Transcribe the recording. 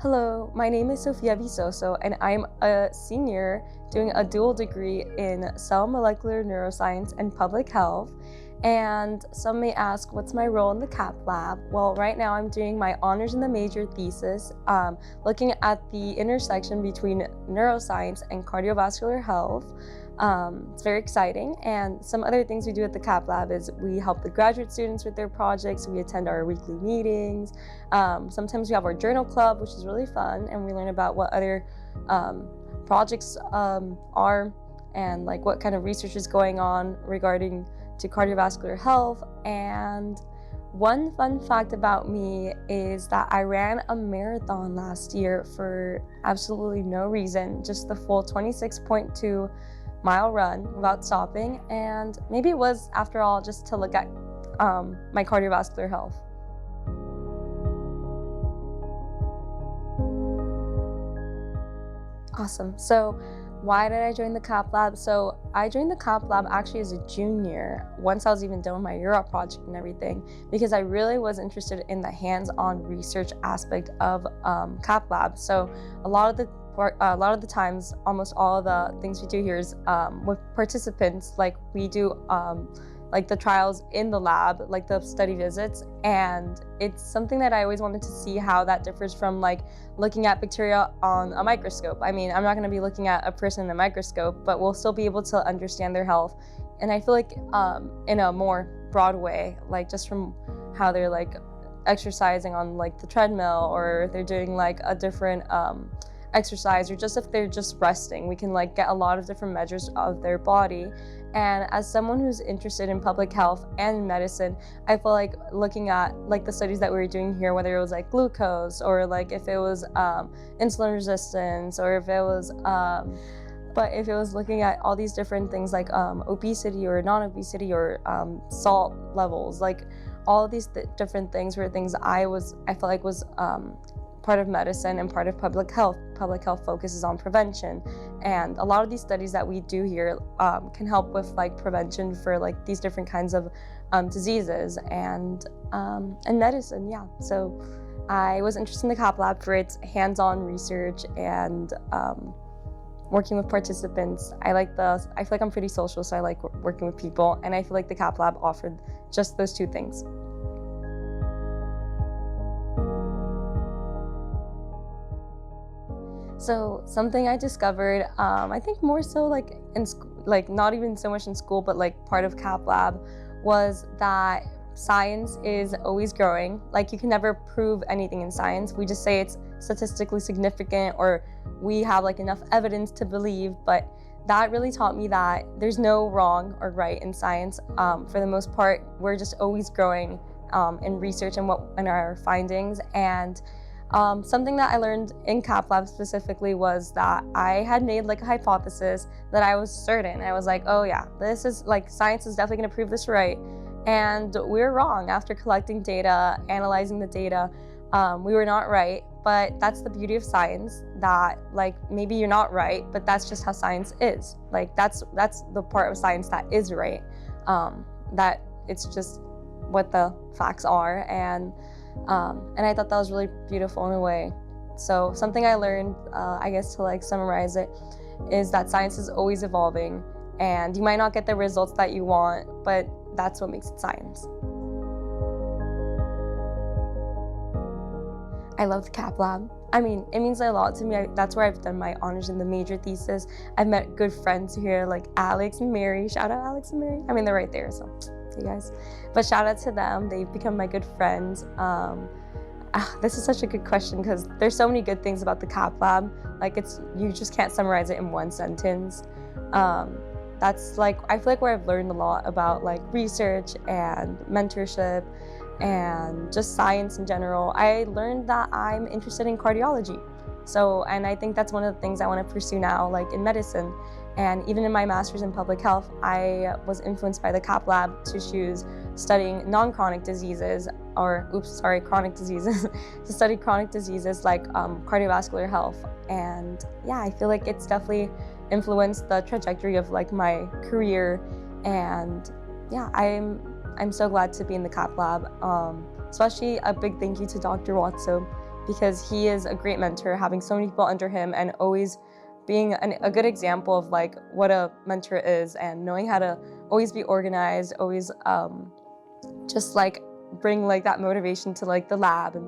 Hello, my name is Sophia Visoso, and I'm a senior doing a dual degree in cell molecular neuroscience and public health. And some may ask, what's my role in the CAP lab? Well, right now I'm doing my honors in the major thesis, looking at the intersection between neuroscience and cardiovascular health. It's very exciting, and some other things we do at the CAP lab is we help the graduate students with their projects. We attend our weekly meetings. Sometimes we have our journal club, which is really fun, and we learn about what other projects are and like what kind of research is going on regarding to cardiovascular health. And one fun fact about me is that I ran a marathon last year for absolutely no reason, just the full 26.2-mile run without stopping, and maybe it was, after all, just to look at my cardiovascular health. Awesome. So why did I join the CAP lab? So I joined the CAP lab actually as a junior, once I was even done with my Euro project and everything, because I really was interested in the hands-on research aspect of CAP lab. So a lot of the times, almost all of the things we do here is with participants, like we do like the trials in the lab, like the study visits, and it's something that I always wanted to see how that differs from like looking at bacteria on a microscope. I mean, I'm not going to be looking at a person in a microscope, but we'll still be able to understand their health. And I feel like in a more broad way, like just from how they're like exercising on like the treadmill, or they're doing like a different exercise, or just if they're just resting, we can like get a lot of different measures of their body. And as someone who's interested in public health and medicine, I feel like looking at like the studies that we were doing here, whether it was like glucose, or like if it was insulin resistance, or if it was if it was looking at all these different things like obesity or non-obesity, or salt levels, like all of these different things were things I felt like was part of medicine and part of public health. Public health focuses on prevention, and a lot of these studies that we do here can help with like prevention for like these different kinds of diseases and medicine. Yeah, so I was interested in the CAP lab for its hands-on research and working with participants. I feel like I'm pretty social, so I like working with people, and I feel like the CAP lab offered just those two things. So something I discovered, I think more so like in like not even so much in school, but like part of CAP lab, was that science is always growing. Like you can never prove anything in science. We just say it's statistically significant, or we have like enough evidence to believe. But that really taught me that there's no wrong or right in science. For the most part, we're just always growing in research and our findings. And something that I learned in CAP lab specifically was that I had made like a hypothesis that I was certain. I was like, oh yeah, this is like, science is definitely gonna prove this right. And we were wrong. After collecting data, analyzing the data, we were not right. But that's the beauty of science, that like maybe you're not right, but that's just how science is. Like that's the part of science that is right. That it's just what the facts are, and I thought that was really beautiful in a way. So something I learned, I guess to like summarize it, is that science is always evolving, and you might not get the results that you want, but that's what makes it science. I love the CAP lab. I mean, it means a lot to me. That's where I've done my honors in the major thesis. I've met good friends here like Alex and Mary. Shout out Alex and Mary. I mean, they're right there, so you guys. But shout out to them. They've become my good friends. This is such a good question because there's so many good things about the CAP lab. Like you just can't summarize it in one sentence. That's like, I feel like where I've learned a lot about like research and mentorship and just science in general. I learned that I'm interested in cardiology. And I think that's one of the things I want to pursue now, like in medicine. And even in my master's in public health, I was influenced by the CAP lab to choose studying non-chronic diseases, chronic diseases, to study chronic diseases like cardiovascular health. And yeah, I feel like it's definitely influenced the trajectory of like my career. And yeah, I'm so glad to be in the CAP lab. Especially a big thank you to Dr. Watso. because he is a great mentor, having so many people under him and always being a good example of like what a mentor is, and knowing how to always be organized, always just like bring like that motivation to like the lab and